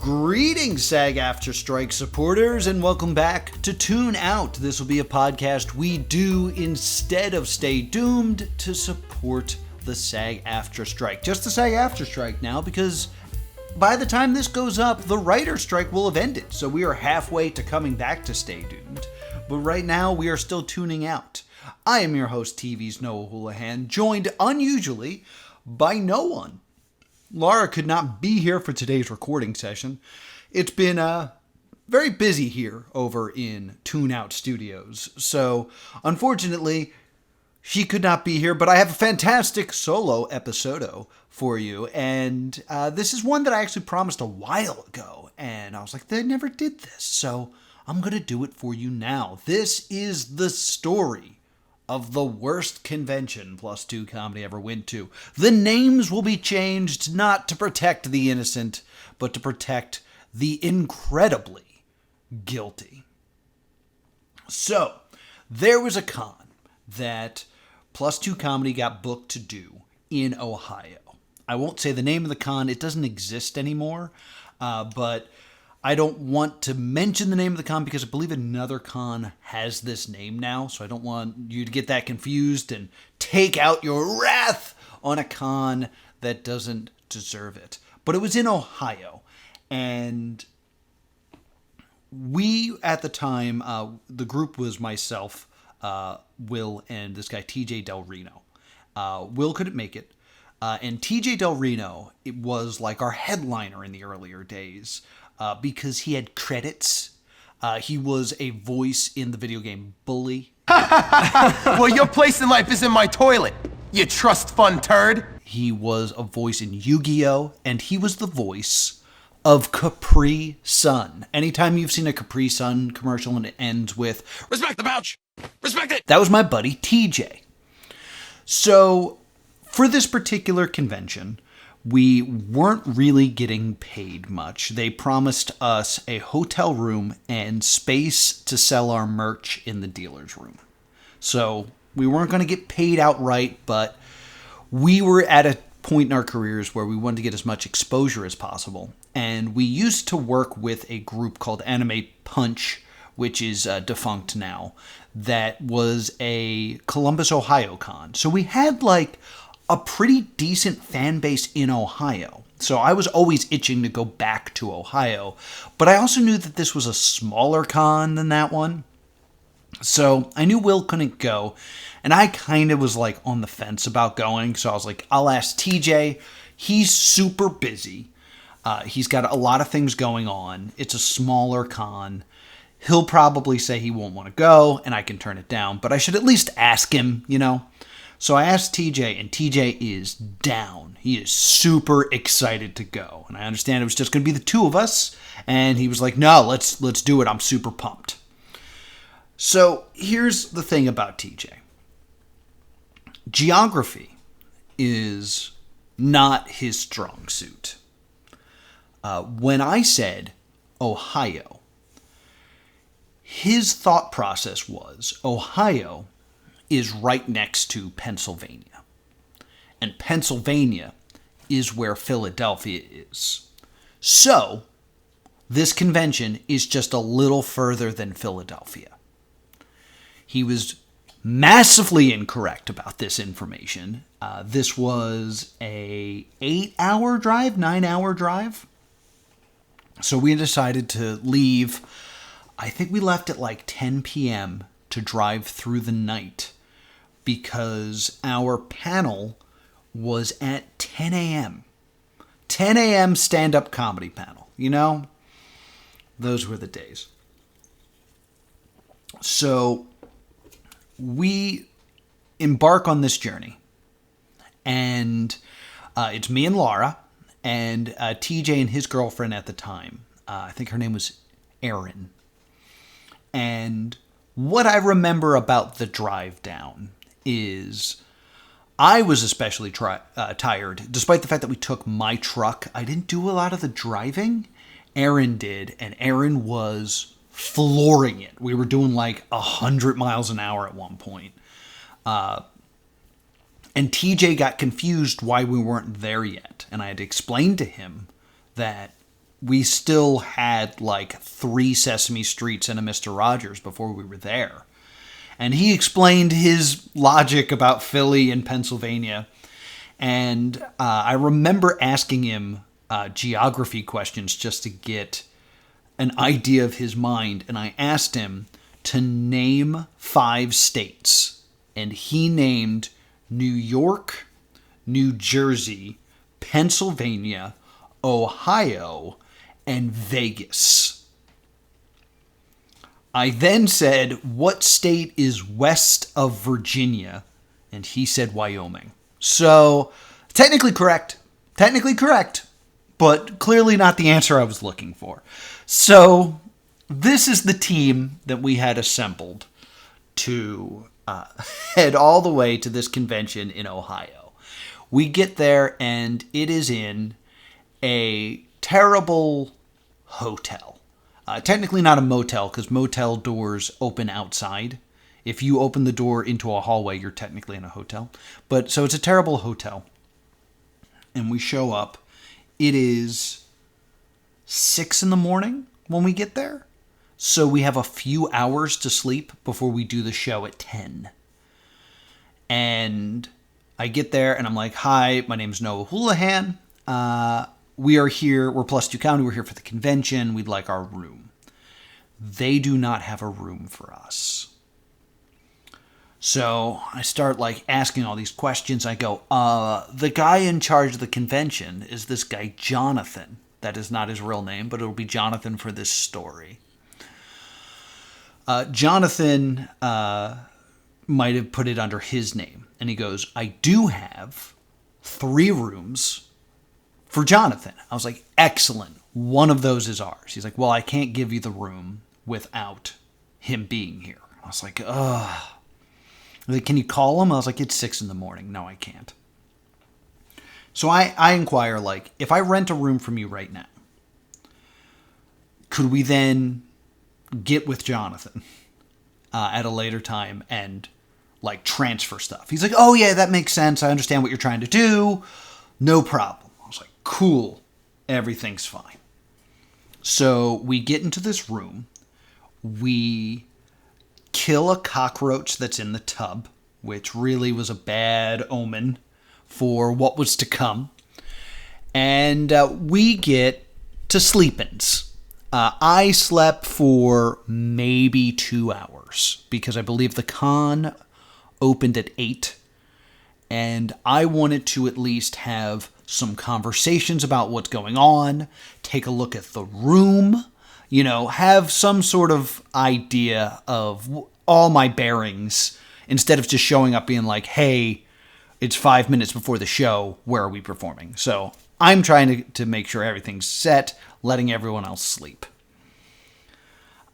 Greetings, SAG-AFTRA Strike supporters, and welcome back to Tune Out. This will be a podcast we do instead of stay doomed to support the SAG-AFTRA strike. Just the SAG-AFTRA strike now, because by the time this goes up, the writer's strike will have ended. So we are halfway to coming back to stay doomed. But right now, we are still tuning out. I am your host, TV's Noah Houlihan, joined unusually by no one. Laura could not be here for today's recording session. It's been very busy here over in Tune Out Studios. So, unfortunately, she could not be here, but I have a fantastic solo episodo for you. And this is one that I actually promised a while ago. And I was like, they never did this. So, I'm going to do it for you now. This is the story of the worst convention Plus 2 Comedy ever went to. The names will be changed not to protect the innocent, but to protect the incredibly guilty. So, there was a con that Plus 2 Comedy got booked to do in Ohio. I won't say the name of the con. It doesn't exist anymore, but I don't want to mention the name of the con because I believe another con has this name now, so I don't want you to get that confused and take out your wrath on a con that doesn't deserve it. But it was in Ohio, and we, at the time, the group was myself, Will, and this guy, TJ Del Reno. Will couldn't make it, and TJ Del Reno, it was like our headliner in the earlier days. Because he had credits. He was a voice in the video game Bully. Well, your place in life is in my toilet, you trust fund turd. He was a voice in Yu-Gi-Oh! And he was the voice of Capri Sun. Anytime you've seen a Capri Sun commercial and it ends with, Respect the pouch! Respect it! that was my buddy TJ. So, for this particular convention, we weren't really getting paid much. They promised us a hotel room and space to sell our merch in the dealer's room. So we weren't going to get paid outright, but we were at a point in our careers where we wanted to get as much exposure as possible. And we used to work with a group called Anime Punch, which is defunct now, that was a Columbus, Ohio con. So we had like a pretty decent fan base in Ohio. So I was always itching to go back to Ohio, but I also knew that this was a smaller con than that one. So I knew Will couldn't go, and I kind of was like on the fence about going. So I was like, I'll ask TJ. He's super busy. He's got a lot of things going on. It's a smaller con. He'll probably say he won't want to go, and I can turn it down, but I should at least ask him, you know? So I asked TJ, and TJ is down. He is super excited to go. And I understand it was just going to be the two of us. And he was like, no, let's do it. I'm super pumped. So here's the thing about TJ. Geography is not his strong suit. When I said Ohio, his thought process was Ohio is right next to Pennsylvania. And Pennsylvania is where Philadelphia is. So, this convention is just a little further than Philadelphia. He was massively incorrect about this information. This was a 8-hour drive, 9-hour drive. So we decided to leave. I think we left at like 10 p.m. to drive through the night, because our panel was at 10 a.m. 10 a.m. stand-up comedy panel. You know? Those were the days. So we embark on this journey. And it's me and Laura and TJ and his girlfriend at the time. I think her name was Erin. And what I remember about the drive down is I was especially tired. Despite the fact that we took my truck, I didn't do a lot of the driving. Erin did, and Erin was flooring it. We were doing like 100 miles an hour at one point. And TJ got confused why we weren't there yet. And I had to explain to him that we still had like 3 Sesame Streets and a Mr. Rogers before we were there. And he explained his logic about Philly and Pennsylvania. And I remember asking him geography questions just to get an idea of his mind. And I asked him to name 5 states. And he named New York, New Jersey, Pennsylvania, Ohio, and Vegas. I then said, what state is west of Virginia? And he said Wyoming. So, technically correct, but clearly not the answer I was looking for. So, this is the team that we had assembled to head all the way to this convention in Ohio. We get there, and it is in a terrible hotel. Technically not a motel, because motel doors open outside. If you open the door into a hallway, you're technically in a hotel. But so it's a terrible hotel. And we show up. It is 6 in the morning when we get there. So we have a few hours to sleep before we do the show at 10. And I get there and I'm like, hi, my name's Noah Houlihan. We are here. We're Plus 2 County. We're here for the convention. We'd like our room. They do not have a room for us. So I start like asking all these questions. I go, the guy in charge of the convention is this guy, Jonathan. That is not his real name, but it'll be Jonathan for this story. Jonathan might have put it under his name. And he goes, I do have 3 rooms for Jonathan. I was like, excellent. One of those is ours. He's like, well, I can't give you the room without him being here. I was like, ugh. Like, can you call him? I was like, it's 6 in the morning. No, I can't. So I inquire, like, if I rent a room from you right now, could we then get with Jonathan at a later time and, like, transfer stuff? He's like, oh, yeah, that makes sense. I understand what you're trying to do. No problem. I was like, cool. Everything's fine. So we get into this room. We kill a cockroach that's in the tub, which really was a bad omen for what was to come. And we get to sleep-ins. I slept for maybe 2 hours because I believe the con opened at 8. And I wanted to at least have some conversations about what's going on, take a look at the room, you know, have some sort of idea of all my bearings instead of just showing up being like, hey, it's 5 minutes before the show, where are we performing? So I'm trying to make sure everything's set, letting everyone else sleep.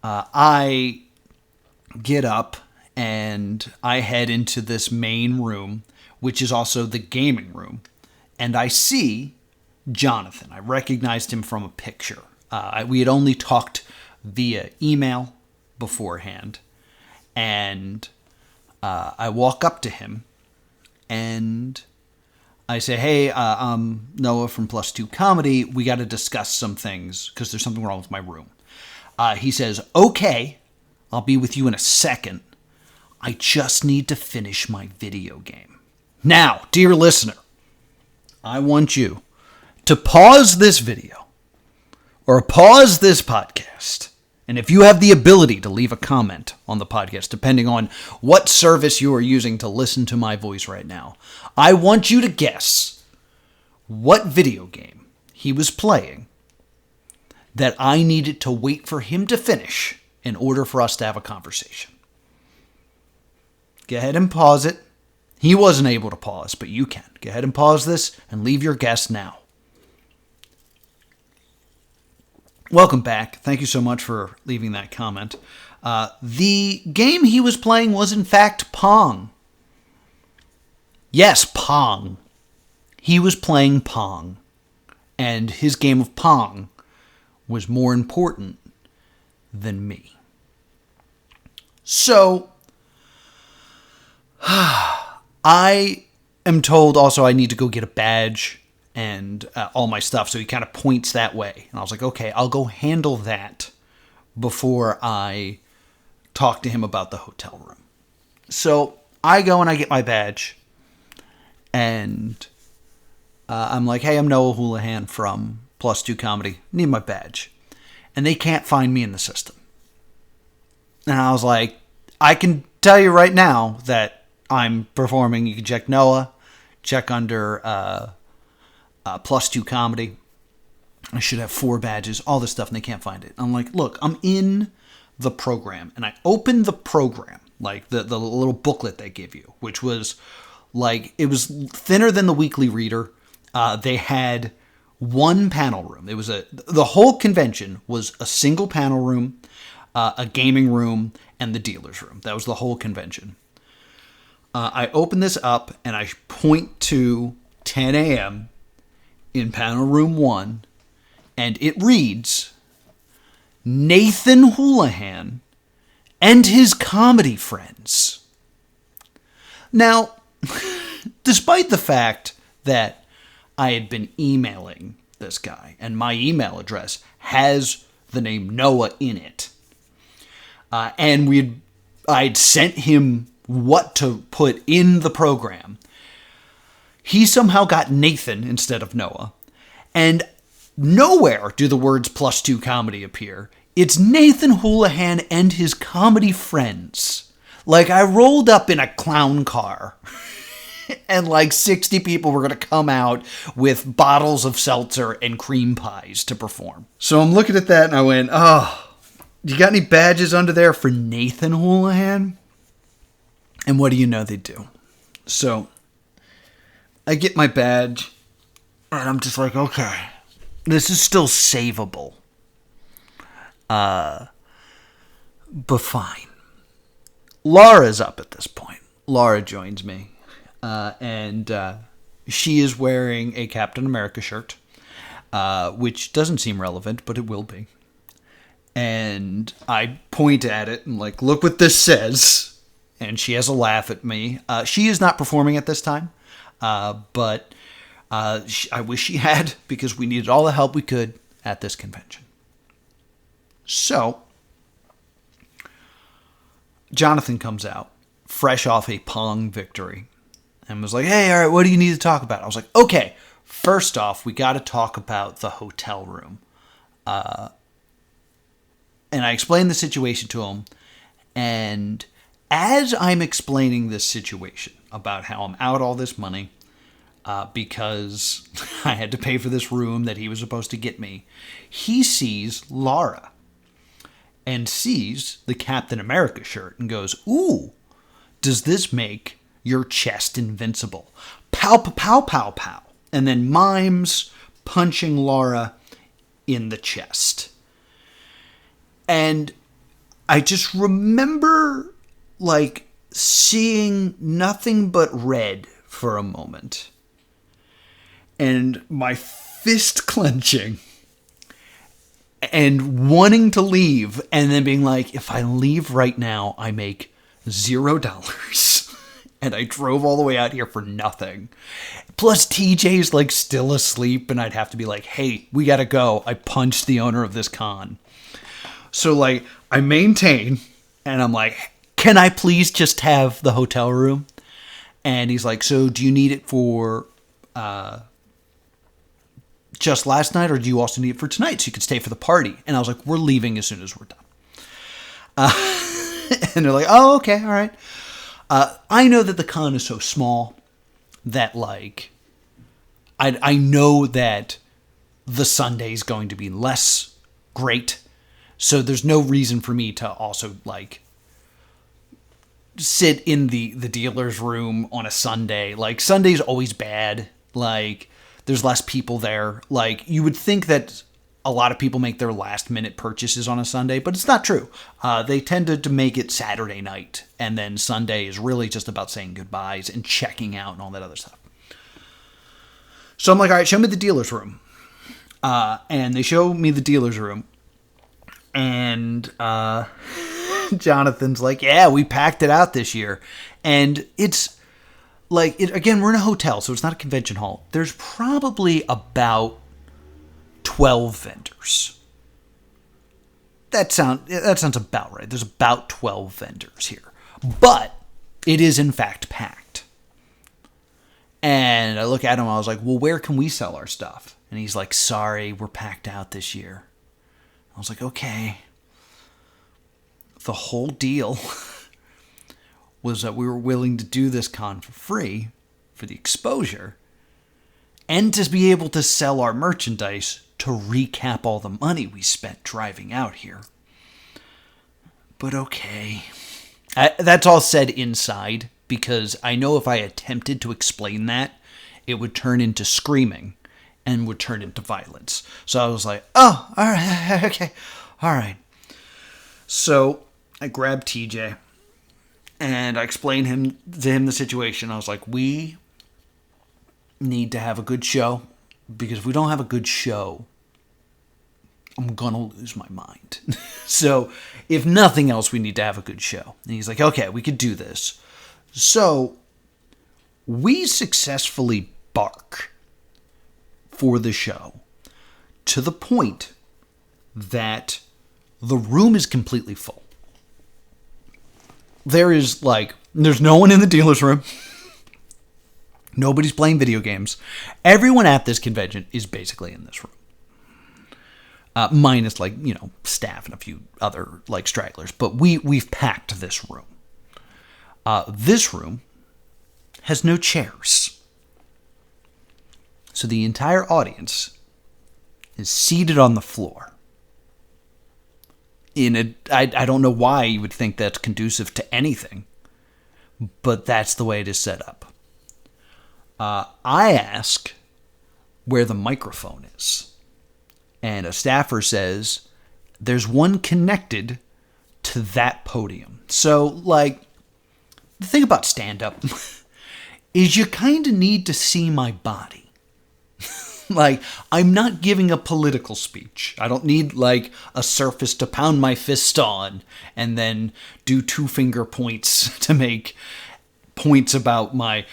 I get up and I head into this main room, which is also the gaming room, and I see Jonathan. I recognized him from a picture. We had only talked via email beforehand, and I walk up to him, and I say, hey, I'm Noah from Plus 2 Comedy. We got to discuss some things because there's something wrong with my room. He says, okay, I'll be with you in a second. I just need to finish my video game. Now, dear listener, I want you to pause this video or pause this podcast. And if you have the ability to leave a comment on the podcast, depending on what service you are using to listen to my voice right now, I want you to guess what video game he was playing that I needed to wait for him to finish in order for us to have a conversation. Go ahead and pause it. He wasn't able to pause, but you can. Go ahead and pause this and leave your guess now. Welcome back. Thank you so much for leaving that comment. The game he was playing was, in fact, Pong. Yes, Pong. He was playing Pong. And his game of Pong was more important than me. So, I am told also I need to go get a badge and all my stuff. So he kind of points that way. And I was like, okay, I'll go handle that before I talk to him about the hotel room. So I go and I get my badge. And I'm like, hey, I'm Noah Houlihan from Plus 2 Comedy. Need my badge. And they can't find me in the system. And I was like, I can tell you right now that I'm performing. You can check Noah, check under Plus 2 Comedy. I should have 4 badges, all this stuff, and they can't find it. I'm like, look, I'm in the program. And I opened the program, like the little booklet they give you, which was like, it was thinner than the Weekly Reader. They had one panel room. It was the whole convention was a single panel room, a gaming room, and the dealer's room. That was the whole convention. I open this up and I point to 10 a.m. in panel room 1, and it reads, Nathan Houlihan and his comedy friends. Now, despite the fact that I had been emailing this guy, and my email address has the name Noah in it, and I'd sent him what to put in the program, he somehow got Nathan instead of Noah, and nowhere do the words Plus 2 Comedy appear. It's Nathan Houlihan and his comedy friends. Like, I rolled up in a clown car and like 60 people were going to come out with bottles of seltzer and cream pies to perform. So I'm looking at that and I went, oh, you got any badges under there for Nathan Houlihan? And what do you know they do? So I get my badge and I'm just like, okay, this is still savable. But fine. Laura's up at this point. Laura joins me. And she is wearing a Captain America shirt, which doesn't seem relevant, but it will be. And I point at it and like, look what this says. And she has a laugh at me. She is not performing at this time, but I wish she had, because we needed all the help we could at this convention. So Jonathan comes out, fresh off a Pong victory, and was like, hey, all right, what do you need to talk about? I was like, okay, first off, we got to talk about the hotel room. And I explained the situation to him, and as I'm explaining this situation about how I'm out all this money because I had to pay for this room that he was supposed to get me, he sees Laura and sees the Captain America shirt and goes, ooh, does this make your chest invincible? Pow, pow, pow, pow, pow. And then mimes punching Laura in the chest. And I just remember like seeing nothing but red for a moment. And my fist clenching. And wanting to leave, and then being like, if I leave right now, I make $0. And I drove all the way out here for nothing. Plus, TJ's like still asleep, and I'd have to be like, hey, we gotta go. I punched the owner of this con. So, like, I maintain, and I'm like, can I please just have the hotel room? And he's like, so do you need it for just last night, or do you also need it for tonight so you can stay for the party? And I was like, we're leaving as soon as we're done. And they're like, oh, okay, all right. I know that the con is so small that, like, I know that the Sunday is going to be less great. So there's no reason for me to also, like, sit in the dealer's room on a Sunday. Like, Sunday's always bad. Like, there's less people there. Like, you would think that a lot of people make their last minute purchases on a Sunday, but it's not true. They tended to make it Saturday night, and then Sunday is really just about saying goodbyes and checking out and all that other stuff. So I'm like, all right, show me the dealer's room. And they show me the dealer's room, and Jonathan's like, yeah, we packed it out this year. And it's again, we're in a hotel, so it's not a convention hall. There's probably about 12 vendors. That sounds about right. There's about 12 vendors here. But it is, in fact, packed. And I look at him, I was like, well, where can we sell our stuff? And he's like, sorry, we're packed out this year. I was like, okay. The whole deal was that we were willing to do this con for free, for the exposure, and to be able to sell our merchandise to recap all the money we spent driving out here. But okay. That's all said inside, because I know if I attempted to explain that, it would turn into screaming and would turn into violence. So I was like, oh, all right, okay, all right. So I grabbed TJ and I explained to him the situation. I was like, we need to have a good show, because if we don't have a good show, I'm going to lose my mind. So if nothing else, we need to have a good show. And he's like, okay, we could do this. So we successfully bark for the show to the point that the room is completely full. There's no one in the dealer's room. Nobody's playing video games. Everyone at this convention is basically in this room. Minus staff and a few other stragglers. But we've packed this room. This room has no chairs. So the entire audience is seated on the floor. I don't know why you would think that's conducive to anything, but that's the way it is set up. I ask where the microphone is, and a staffer says there's one connected to that podium. So, the thing about stand-up is you kind of need to see my body. I'm not giving a political speech. I don't need, a surface to pound my fist on and then do two-finger points to make points about my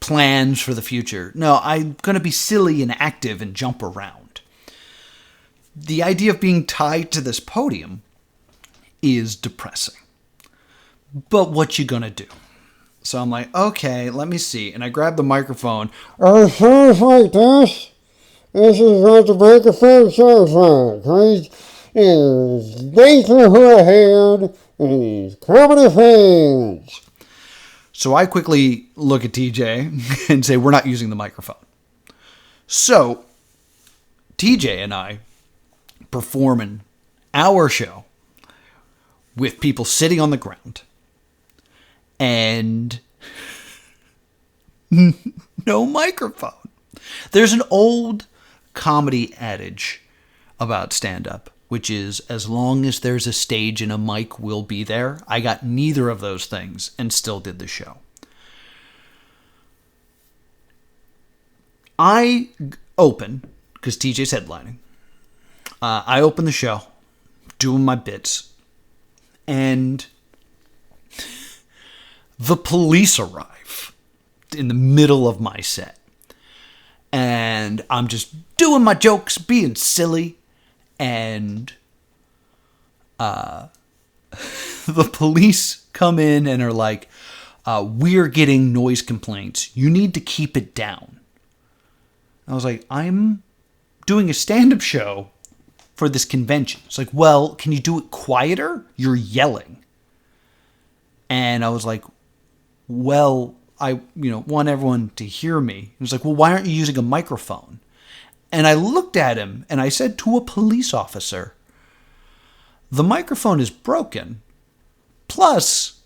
plans for the future. No, I'm going to be silly and active and jump around. The idea of being tied to this podium is depressing. But what you going to do? So I'm like, okay, let me see. And I grab the microphone. It sounds like this. This is what the microphone sounds like. He's Nathan Hood and he's comedy fans. So I quickly look at TJ and say, we're not using the microphone. So TJ and I performing our show with people sitting on the ground and no microphone. There's an old comedy adage about stand-up, which is, as long as there's a stage and a mic, we'll be there. I got neither of those things and still did the show. I open, because TJ's headlining, I open the show, doing my bits, and the police arrive in the middle of my set. And I'm just doing my jokes, being silly, and the police come in and are like, we're getting noise complaints. You need to keep it down. I was like, I'm doing a stand-up show for this convention. It's like, well, can you do it quieter? You're yelling. And I was like, well, I want everyone to hear me. He was like, well, why aren't you using a microphone? And I looked at him and I said to a police officer, the microphone is broken. Plus,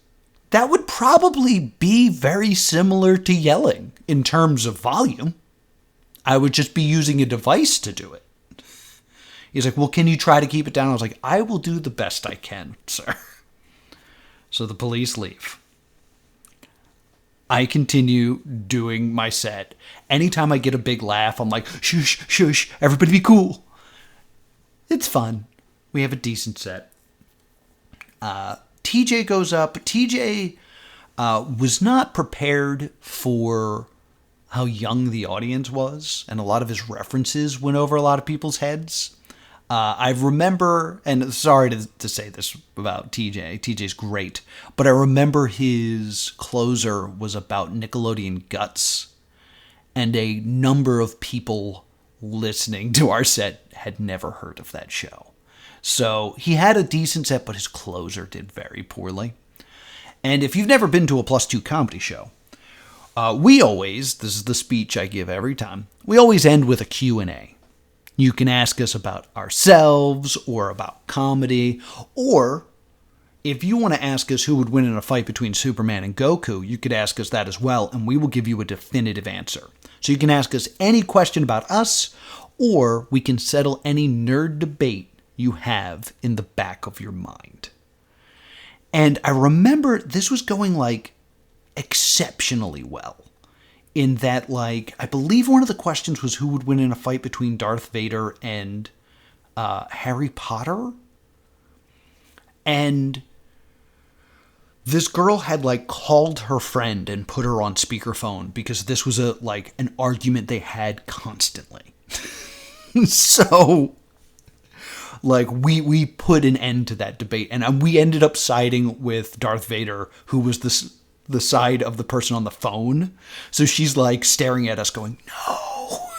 that would probably be very similar to yelling in terms of volume. I would just be using a device to do it. He's like, well, can you try to keep it down? I was like, I will do the best I can, sir. So the police leave. I continue doing my set. Anytime I get a big laugh, I'm like, shush, shush, everybody be cool. It's fun. We have a decent set. TJ goes up. TJ was not prepared for how young the audience was, and a lot of his references went over a lot of people's heads. I remember, and sorry to say this about TJ. TJ's great, but I remember his closer was about Nickelodeon Guts, and a number of people listening to our set had never heard of that show. So he had a decent set, but his closer did very poorly. And if you've never been to a +2 comedy show, this is the speech I give every time, we always end with a Q&A. You can ask us about ourselves or about comedy, or if you want to ask us who would win in a fight between Superman and Goku, you could ask us that as well, and we will give you a definitive answer. So you can ask us any question about us, or we can settle any nerd debate you have in the back of your mind. And I remember this was going exceptionally well. In that, I believe one of the questions was who would win in a fight between Darth Vader and Harry Potter? And this girl had, called her friend and put her on speakerphone because this was an argument they had constantly. So, we put an end to that debate, and we ended up siding with Darth Vader, who was the side of the person on the phone. So she's staring at us going, no,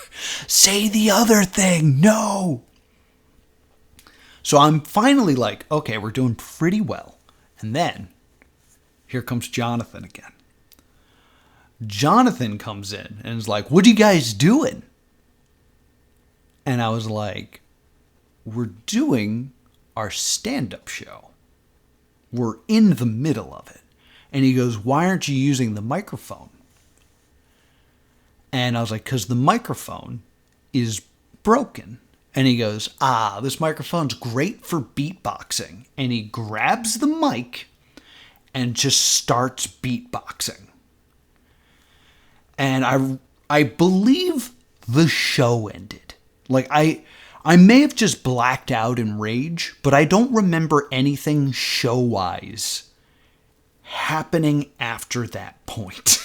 say the other thing, no. So I'm finally okay, we're doing pretty well. And then here comes Jonathan again. Jonathan comes in and is like, what are you guys doing? And I was like, we're doing our stand-up show. We're in the middle of it. And he goes, why aren't you using the microphone? And I was like, because the microphone is broken. And he goes, this microphone's great for beatboxing. And he grabs the mic and just starts beatboxing. And I believe the show ended. I may have just blacked out in rage, but I don't remember anything show-wise happening after that point.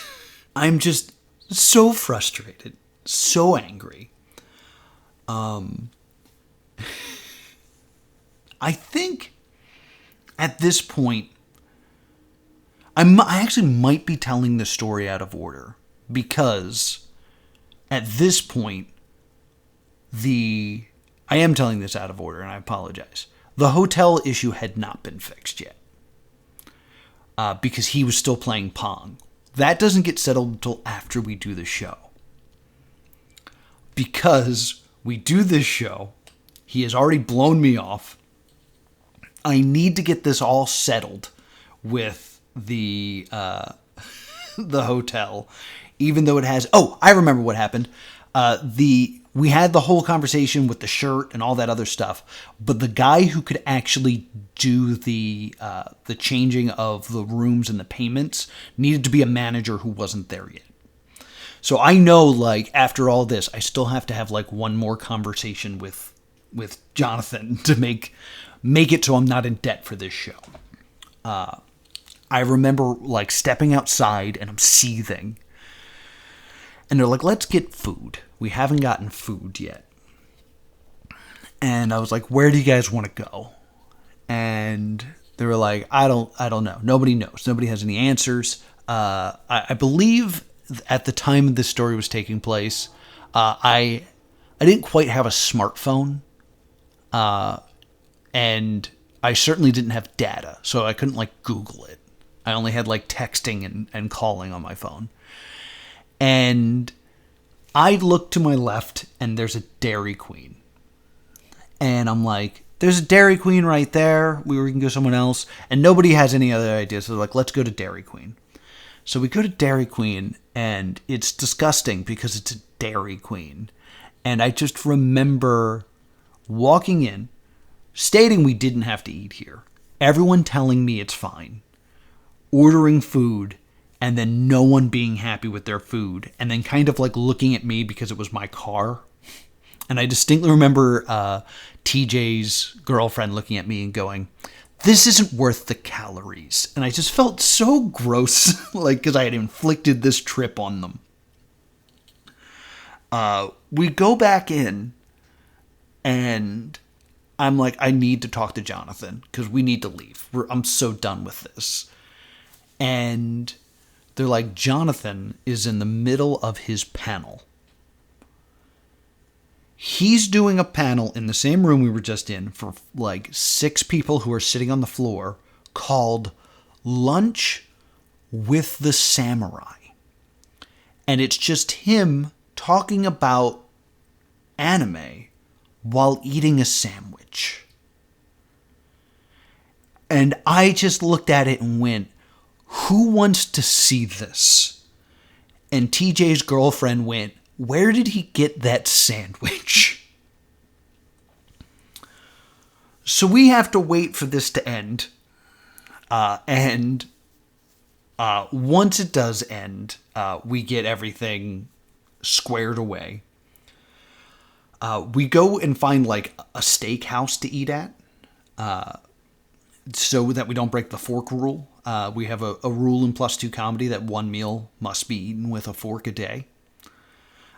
I'm just so frustrated, so angry. I think at this point, I actually might be telling the story out of order, because at this point, I am telling this out of order, and I apologize. The hotel issue had not been fixed yet, because he was still playing Pong. That doesn't get settled until after we do the show. Because we do this show, he has already blown me off. I need to get this all settled with the hotel, even though it has. Oh, I remember what happened. We had the whole conversation with the shirt and all that other stuff, but the guy who could actually do the changing of the rooms and the payments needed to be a manager who wasn't there yet. So I know, after all this, I still have to have one more conversation with Jonathan to make it so I'm not in debt for this show. I remember stepping outside and I'm seething, and they're like, "Let's get food. We haven't gotten food yet." And I was like, "Where do you guys want to go?" And they were like, I don't know. Nobody knows. Nobody has any answers. I believe at the time this story was taking place, I didn't quite have a smartphone. And I certainly didn't have data, so I couldn't Google it. I only had texting and calling on my phone. And I look to my left, and there's a Dairy Queen. And I'm like, there's a Dairy Queen right there. We can go somewhere else. And nobody has any other ideas. So they're like, let's go to Dairy Queen. So we go to Dairy Queen, and it's disgusting because it's a Dairy Queen. And I just remember walking in, stating we didn't have to eat here. Everyone telling me it's fine. Ordering food, and then no one being happy with their food, and then kind of looking at me because it was my car. And I distinctly remember TJ's girlfriend looking at me and going, this isn't worth the calories. And I just felt so gross, like, because I had inflicted this trip on them. We go back in, and I'm like, I need to talk to Jonathan, because we need to leave. I'm so done with this. And they're like, Jonathan is in the middle of his panel. He's doing a panel in the same room we were just in for like 6 people who are sitting on the floor called Lunch with the Samurai. And it's just him talking about anime while eating a sandwich. And I just looked at it and went, who wants to see this? And TJ's girlfriend went, where did he get that sandwich? So we have to wait for this to end. And once it does end, we get everything squared away. We go and find like a steakhouse to eat at. So that we don't break the fork rule. We have a rule in Plus 2 Comedy that one meal must be eaten with a fork a day.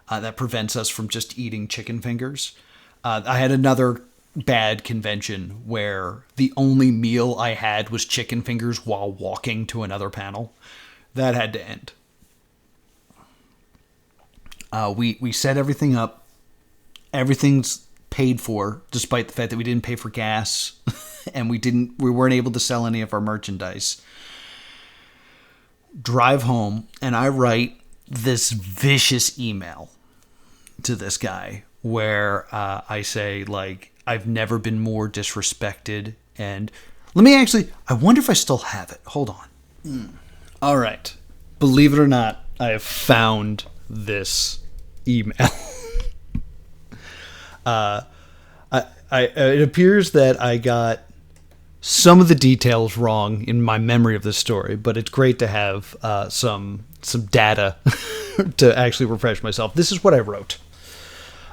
That prevents us from just eating chicken fingers. I had another bad convention where the only meal I had was chicken fingers while walking to another panel. That had to end. We set everything up. Everything's paid for, despite the fact that we didn't pay for gas and we weren't able to sell any of our merchandise. Drive home, and I write this vicious email to this guy where I say, like, I've never been more disrespected. And I wonder if I still have it. Hold on. All right. Believe it or not, I have found this email. It appears that I got some of the details wrong in my memory of this story, but it's great to have some data to actually refresh myself. This is what I wrote.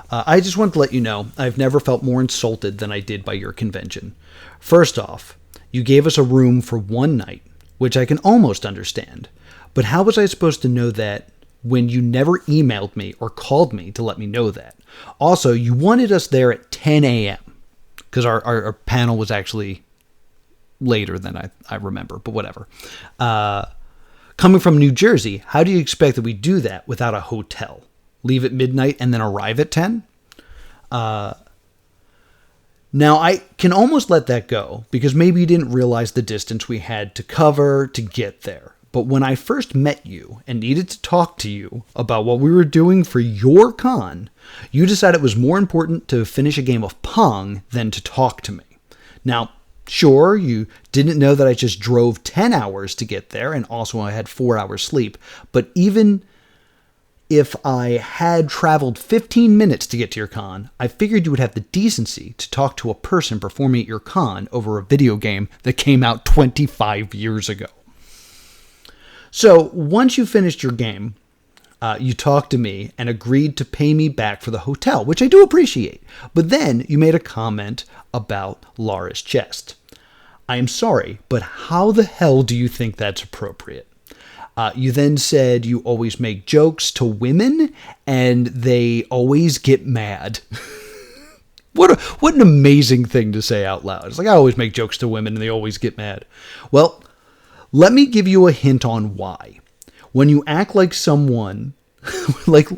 I just want to let you know, I've never felt more insulted than I did by your convention. First off, you gave us a room for one night, which I can almost understand. But how was I supposed to know that when you never emailed me or called me to let me know that? Also, you wanted us there at 10 a.m. because our panel was actually later than I remember, but whatever. Coming from New Jersey, how do you expect that we do that without a hotel? Leave at midnight and then arrive at 10? Now, I can almost let that go because maybe you didn't realize the distance we had to cover to get there. But when I first met you and needed to talk to you about what we were doing for your con, you decided it was more important to finish a game of Pong than to talk to me. Now, sure, you didn't know that I just drove 10 hours to get there, and also I had 4 hours sleep, but even if I had traveled 15 minutes to get to your con, I figured you would have the decency to talk to a person performing at your con over a video game that came out 25 years ago. So, once you finished your game, you talked to me and agreed to pay me back for the hotel, which I do appreciate. But then you made a comment about Laura's chest. I am sorry, but how the hell do you think that's appropriate? You then said you always make jokes to women and they always get mad. What an amazing thing to say out loud. It's like, I always make jokes to women and they always get mad. Well, let me give you a hint on why. When you act like someone, like,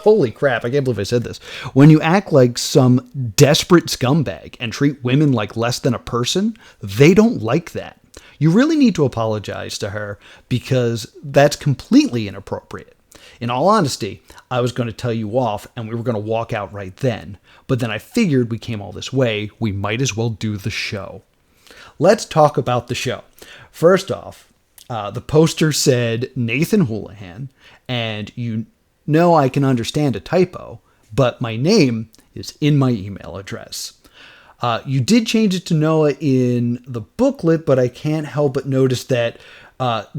holy crap, I can't believe I said this. When you act like some desperate scumbag and treat women like less than a person, they don't like that. You really need to apologize to her because that's completely inappropriate. In all honesty, I was going to tell you off and we were going to walk out right then. But then I figured we came all this way, we might as well do the show. Let's talk about the show. First off, the poster said Nathan Houlihan, and you know I can understand a typo, but my name is in my email address. You did change it to Noah in the booklet, but I can't help but notice that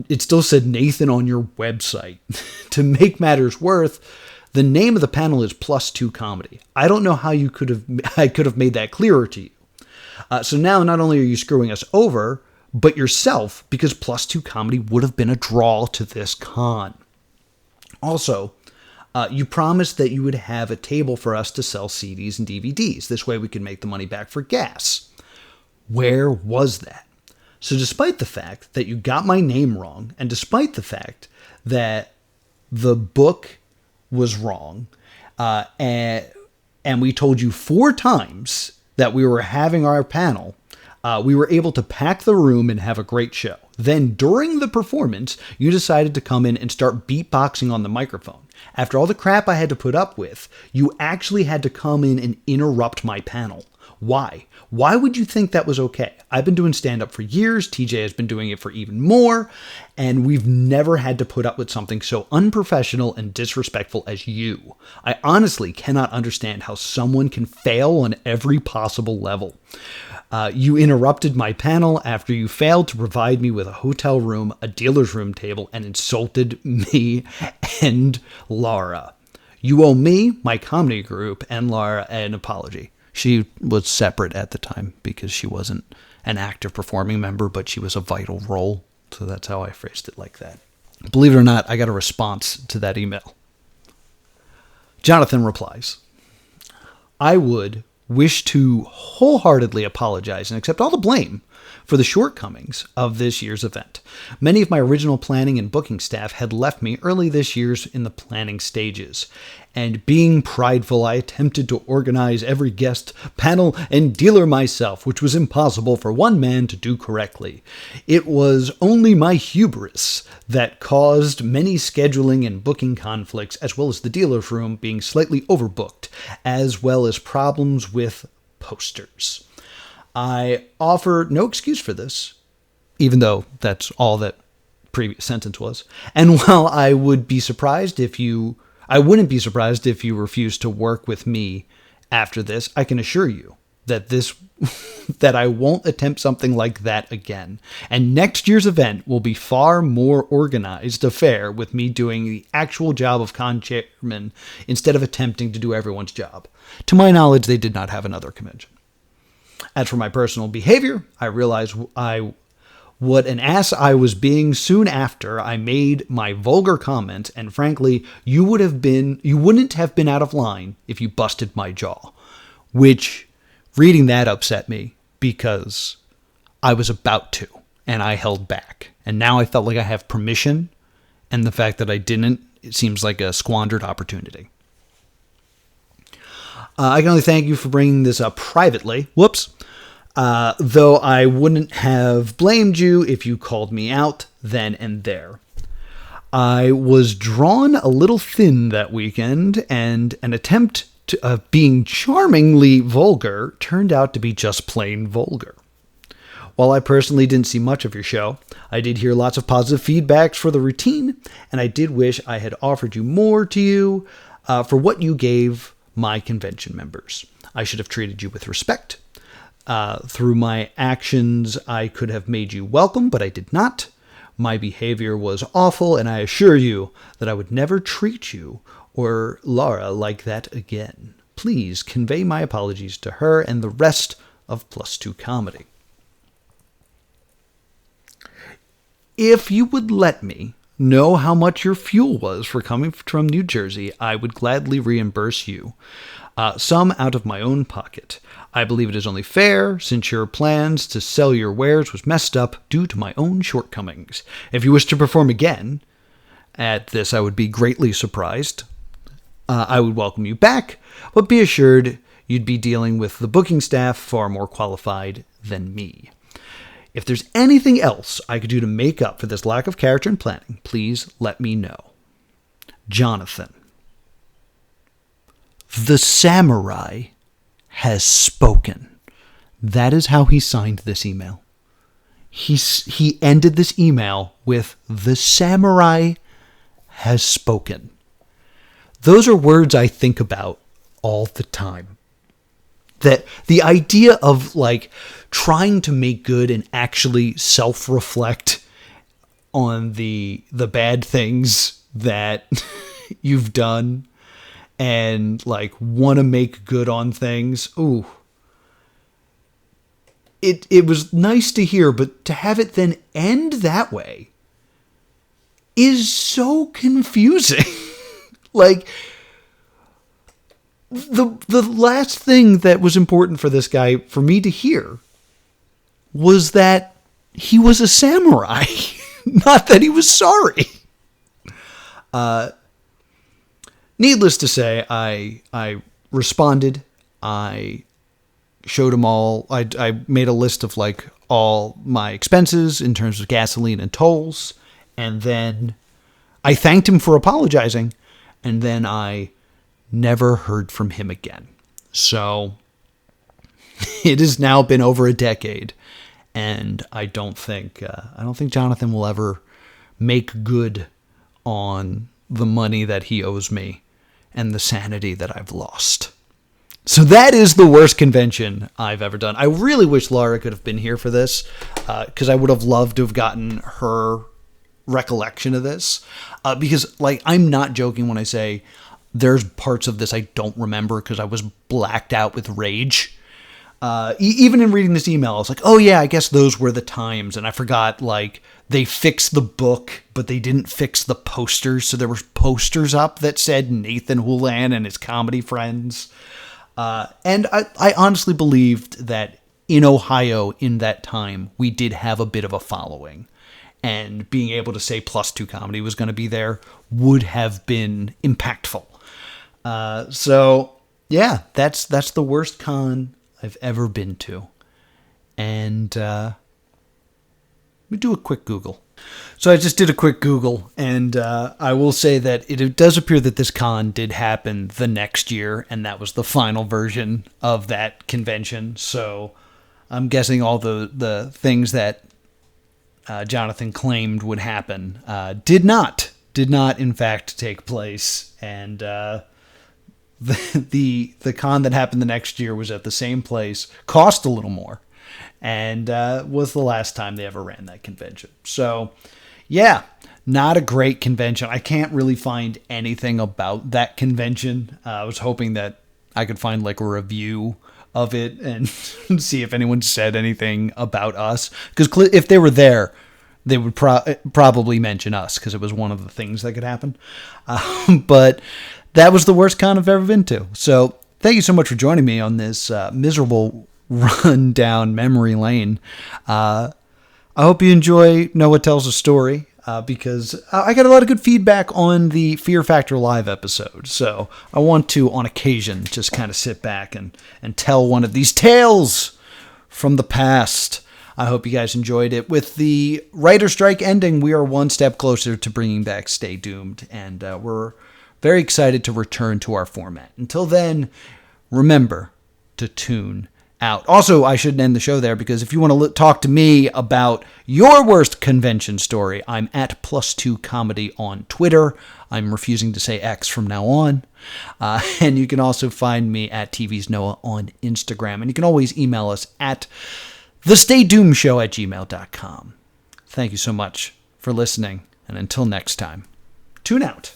it still said Nathan on your website. To make matters worse, the name of the panel is Plus 2 Comedy. I don't know how I could have made that clearer to you. So now not only are you screwing us over, but yourself, because +2 comedy would have been a draw to this con. Also, you promised that you would have a table for us to sell CDs and DVDs. This way we could make the money back for gas. Where was that? So despite the fact that you got my name wrong, and despite the fact that the book was wrong, and we told you 4 times that we were having our panel, we were able to pack the room and have a great show. Then during the performance, you decided to come in and start beatboxing on the microphone. After all the crap I had to put up with, you actually had to come in and interrupt my panel. Why? Why would you think that was okay? I've been doing stand-up for years, TJ has been doing it for even more, and we've never had to put up with something so unprofessional and disrespectful as you. I honestly cannot understand how someone can fail on every possible level. You interrupted my panel after you failed to provide me with a hotel room, a dealer's room table, and insulted me and Laura. You owe me, my comedy group, and Laura an apology. She was separate at the time because she wasn't an active performing member, but she was a vital role. So that's how I phrased it like that. Believe it or not, I got a response to that email. Jonathan replies, I would wish to wholeheartedly apologize and accept all the blame for the shortcomings of this year's event. Many of my original planning and booking staff had left me early this year in the planning stages. And being prideful, I attempted to organize every guest, panel, and dealer myself, which was impossible for one man to do correctly. It was only my hubris that caused many scheduling and booking conflicts, as well as the dealer's room being slightly overbooked, as well as problems with posters. I offer no excuse for this, even though that's all that previous sentence was. And while I wouldn't be surprised if you refused to work with me after this, I can assure you that that I won't attempt something like that again. And next year's event will be far more organized affair with me doing the actual job of con chairman instead of attempting to do everyone's job. To my knowledge, they did not have another convention. As for my personal behavior, I realized what an ass I was being soon after I made my vulgar comment, and frankly, you wouldn't have been out of line if you busted my jaw. Which, reading that upset me because I was about to, and I held back. And now I felt like I have permission, and the fact that I didn't, it seems like a squandered opportunity. I can only thank you for bringing this up privately. Whoops. Though I wouldn't have blamed you if you called me out then and there. I was drawn a little thin that weekend, and an attempt to, being charmingly vulgar turned out to be just plain vulgar. While I personally didn't see much of your show, I did hear lots of positive feedbacks for the routine, and I did wish I had offered you more to you for what you gave my convention members. I should have treated you with respect. Through my actions, I could have made you welcome, but I did not. My behavior was awful, and I assure you that I would never treat you or Laura like that again. Please convey my apologies to her and the rest of +2 Comedy. If you would let me know how much your fuel was for coming from New Jersey, I would gladly reimburse you, some out of my own pocket. I believe it is only fair, since your plans to sell your wares was messed up due to my own shortcomings. If you wish to perform again at this, I would be greatly surprised. I would welcome you back, but be assured you'd be dealing with the booking staff far more qualified than me. If there's anything else I could do to make up for this lack of character and planning, please let me know. Jonathan. The samurai has spoken. That is how he signed this email. He ended this email with, the samurai has spoken. Those are words I think about all the time. That the idea of like trying to make good and actually self-reflect on the bad things that you've done and like want to make good on things. Ooh. it was nice to hear, but to have it then end that way is so confusing. Like, the last thing that was important for this guy for me to hear was that he was a samurai, not that he was sorry. Needless to say, I responded. I showed him all. I made a list of like all my expenses in terms of gasoline and tolls, and then I thanked him for apologizing, and then I never heard from him again. So it has now been over a decade, and I don't think Jonathan will ever make good on the money that he owes me and the sanity that I've lost. So that is the worst convention I've ever done. I really wish Laura could have been here for this, because I would have loved to have gotten her recollection of this. Because, like, I'm not joking when I say there's parts of this I don't remember because I was blacked out with rage. Even in reading this email, I was like, oh yeah, I guess those were the times. And I forgot, like, they fixed the book, but they didn't fix the posters. So there were posters up that said Nathan Houlihan and his comedy friends. And I honestly believed that in Ohio in that time, we did have a bit of a following. And being able to say Plus 2 Comedy was going to be there would have been impactful. So, yeah, that's the worst con I've ever been to. And let me do a quick Google. So I just did a quick Google, and I will say that it does appear that this con did happen the next year, and that was the final version of that convention. So I'm guessing all the things that Jonathan claimed would happen did not in fact take place, and the con that happened the next year was at the same place, cost a little more, and was the last time they ever ran that convention. So, yeah, not a great convention. I can't really find anything about that convention. I was hoping that I could find like a review of it and see if anyone said anything about us. Because if they were there, they would probably mention us because it was one of the things that could happen. But that was the worst con I've ever been to. So thank you so much for joining me on this miserable run down memory lane. I hope you enjoy Noah Tells a Story, because I got a lot of good feedback on the Fear Factor Live episode. So I want to, on occasion, just kind of sit back and tell one of these tales from the past. I hope you guys enjoyed it. With the writer strike ending, we are one step closer to bringing back Stay Doomed, and we're very excited to return to our format. Until then, remember to tune out. Also, I shouldn't end the show there, because if you want to talk to me about your worst convention story, I'm at +2 Comedy on Twitter. I'm refusing to say X from now on. And you can also find me at TV's Noah on Instagram. And you can always email us at thestaydoomshow@gmail.com. Thank you so much for listening, and until next time, tune out.